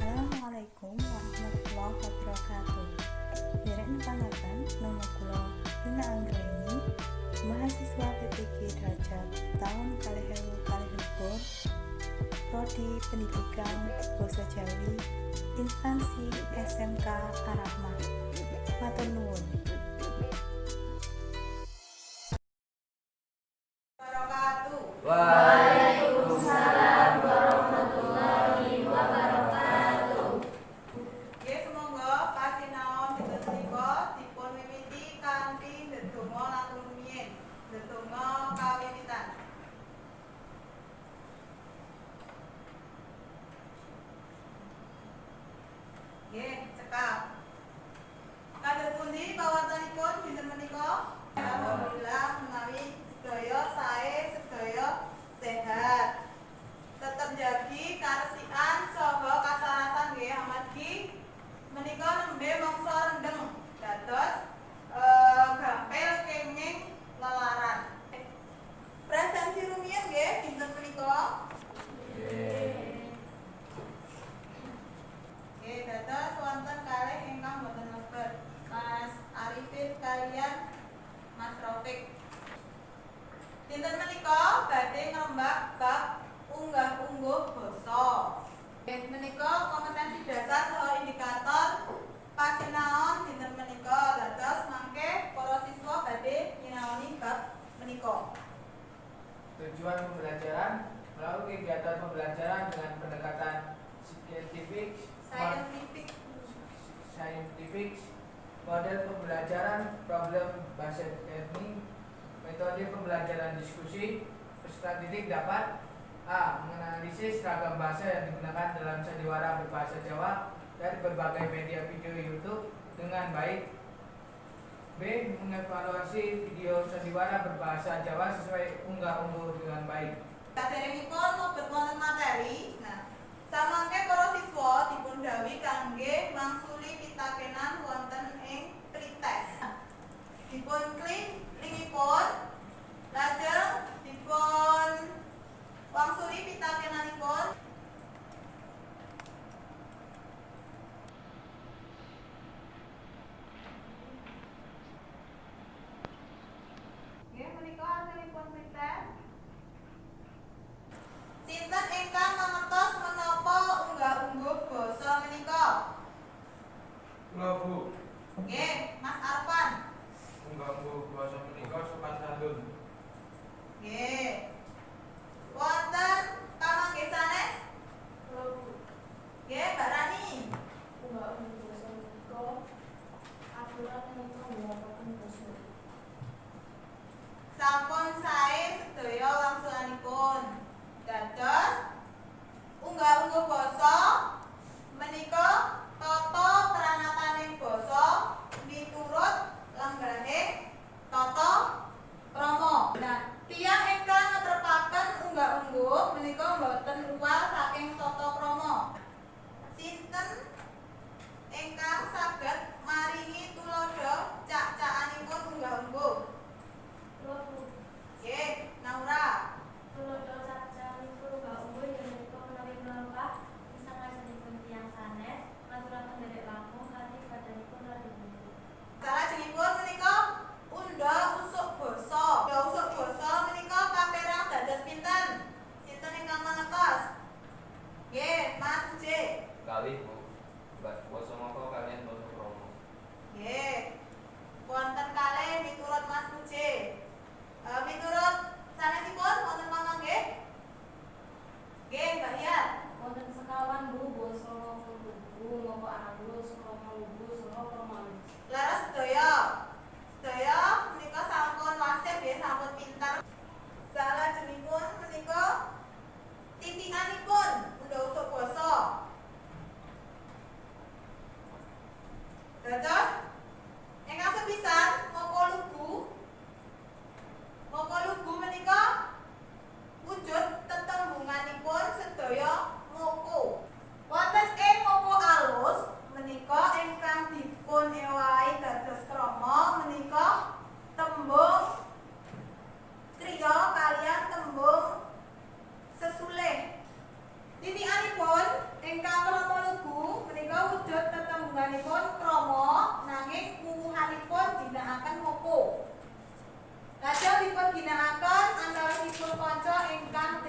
Assalamualaikum warahmatullahi wabarakatuh. Derek nepangatan nama kula Dina Anggraini, mahasiswa PPG Derajat tahun 2024, Prodi Pendidikan Basa Jawi, instansi SMK Ar-Rahman. Matur nuwun. Waalaikumsalam warahmatullahi wabarakatuh. Nggih, sumangga pasinaon dinten menika dipun wiwiti kanthi ndedonga langkung rumiyin. Ndedonga kawiwitan. Nggih, cekap. Kados pundi pawartanipun dinten menika? Alhamdulillah menawi sedaya sae, sedaya sehat. Tetep njagi karesikan saha kasarasan nggih amargi menika nembe mangsa rendeng dados gampil kenging lelaran. Presensi rumiyin nggih dinten menika. Nggih, dados wonten kalih ingkang boten lebet. Mas Arifin kalian Mas Rafiq. Dinten menika badhe ngrembak bab unggah-ungguh basa. Nggih, menika kompetensi dasar saha indikator pasinaon dinten menika dados mangke para siswa badhe nyinaoni bab menika. Tujuan pembelajaran melalui kegiatan pembelajaran dengan pendekatan scientific, model pembelajaran, problem based learning, metode pembelajaran diskusi. Peserta didik dapat A. Menganalisis ragam bahasa yang digunakan dalam sandiwara berbahasa Jawa dari berbagai media video YouTube dengan baik. B. Mengevaluasi video sandiwara berbahasa Jawa sesuai unggah-ungguh dengan baik. Saderengipun mlebet wonten materi, samangke para siswa dipun dawuhi kangge mangsuli pitakenan wonten ing pretest. Dipun klik linkipun, lajeng dipun wangsuli pitakenanipun. Nggih, menika hasilipun pretest. Sinten ingkang mangertos menapa unggah-ungguh basa menika? Kula Bu, Nggih, Mas Arfan. unggah-ungguh basa menika sopan santun. Nggih.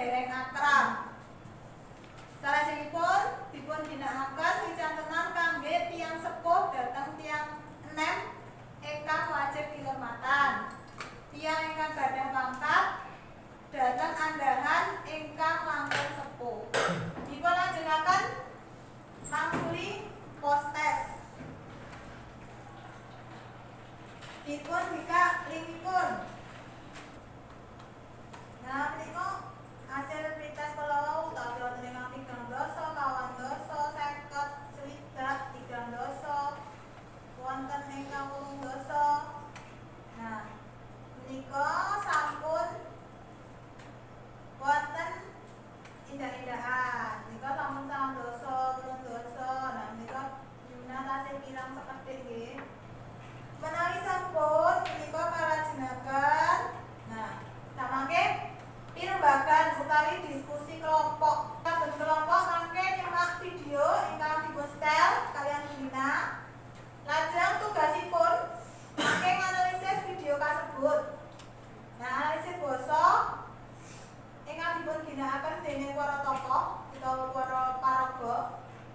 dereng akrab. Salajengipun dipun ginakaken wicantenan kangge tiyang sepuh dhateng tiyang enem ingkang wajib dihormatan. Tiyang ingkang gadhah pangkat dhateng andhahan ingkang langkung sepuh. Dipun lajengaken mangsuli postes. Dipun bikak lingipun. Nah, menika hasil pites kala wau utawi wonten ingkang 3 dasa, 4 dasa, 50, 60, 3 dasa, wonten ingkang 8 dasa. Nah, menika sampun wonten indah-indahan. Menika sampun 9 dasa, 8 dasa. Nah, menika Yuna tasih kirang sekedhik nggih. Menawi sampun menika kalajengaken. Nah, samangke pirembagan utawi diskusi kelompok. Saben kelompok mangke nyemak video ingkang dipun setel kalian Yuna. Lajeng tugasipun mangke nganalisis video kasebut. Nah, analisis basa ingkang dipun ginakaken dening para tokoh utawa para paraga.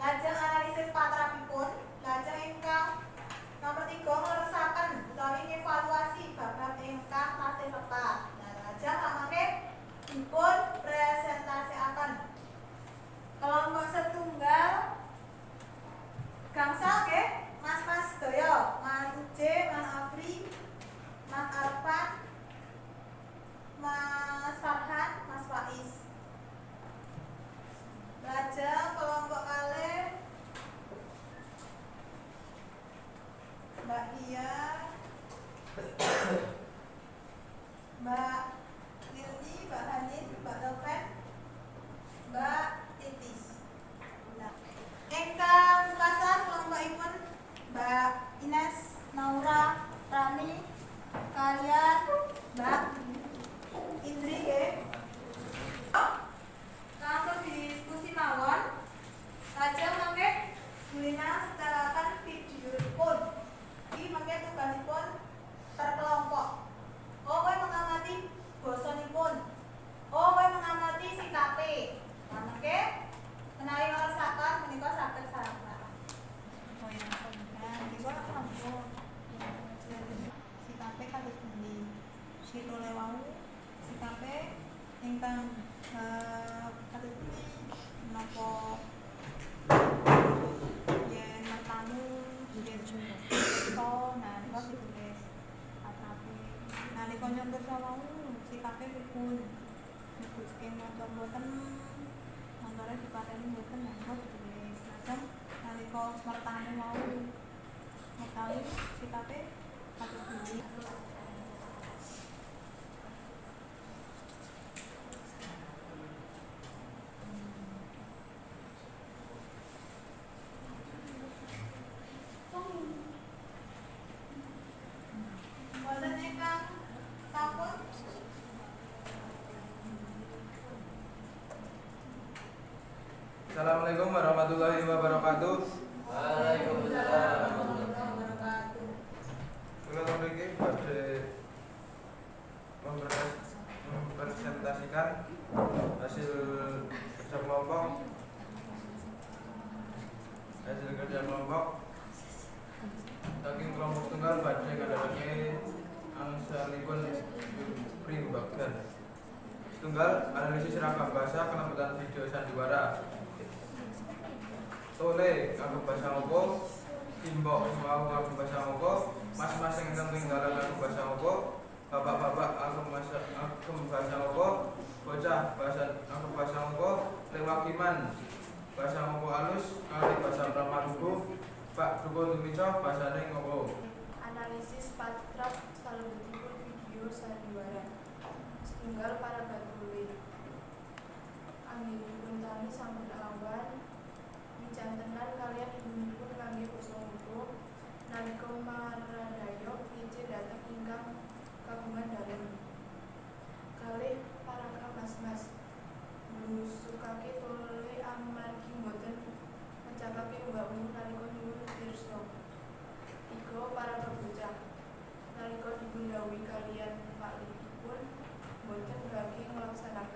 Lajeng analisis patrapipun. Lajeng ingkang nomor 3 ngleresaken utawi ngevaluasi bab-bab ingkang tasih tepat. Nah, lajeng samangke dipun presentasiaken. Kelompok setunggal gangsal nggih Mas-mas sedaya, Mas Uje, Mas Afri, Mas Arfan, Mas Farhan, Mas Faiz. Lajeng kelompok kalih Mbak Hia, Mbak Lili, Mbak Hanin, Mbak Noven, Mbak Titis. Nah, ingkang pungkasan kelompokipun Mbak Ines, Naura, Rani, kalian Mbak Indri nggih. Langsung diskusi mawon. Lajeng mangke Bulina setelaken videopun. Iki mangke tugasipun per kelompok. Oh, kowe mengamati basanipun. Oh, kowe mengamati sikape. Nah, mangke menawi ngerasaken menika saged sarana. Oh ya, menika sampun. Sikape kalih pundi? Sirole wau sikape ingkang kalih pundi menapa yen matamu yen so nah niku ditulis atrape. Nalika nyontor wau sikape pripun? Niku motor mboten montore dipateni mboten niku ditulis. Lajeng nalika mertani wau mekawi sikape kalih pundi? Wonten ingkang sampun Assalamualaikum warahmatullahi wabarakatuh. Waalaikumsalam. warahmatullahi wabarakatuh. Kula mriki badhe mempresentasikan hasil kerja kelompok saking kelompok tunggal badhe kadangane angsalipun pribagan. Tunggal analisis rangka bahasa kelembutan video sandiwara. Tole nganggo basa apa? Simbok mau nganggo basa apa? Mas-mas sing tinggalan nganggo basa apa? Bapak-bapak nganggo basa apa? Bocah bahasa nganggo basa apa? Lewakiman bahasa apa alus? Kali bahasa Pramarugo. Pak Dukun Tumico bahasane ngopo? Analisis patrap salebetipun video sandiwara. Setunggal para batuli. Anggenipun tani sampun awan. Wicantenan kalian ibunipun kangge basa Ugo. Nalika maradayok ije dhateng ingkang kagungan dalem. Kalih para mas-mas. Blusukake tole amargi mboten mencapake mbak-mbak nalika nyuwun pirsa. Tiga para bocah. Nalika dipun dawuhi kaliyan Pak Lipipun boten bagi nglaksanaken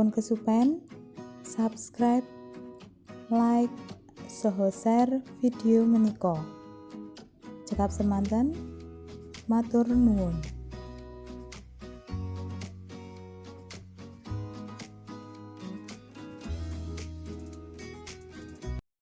Sampun kesupen, subscribe, like, saha share video menika. Cekap semanten, matur nuwun.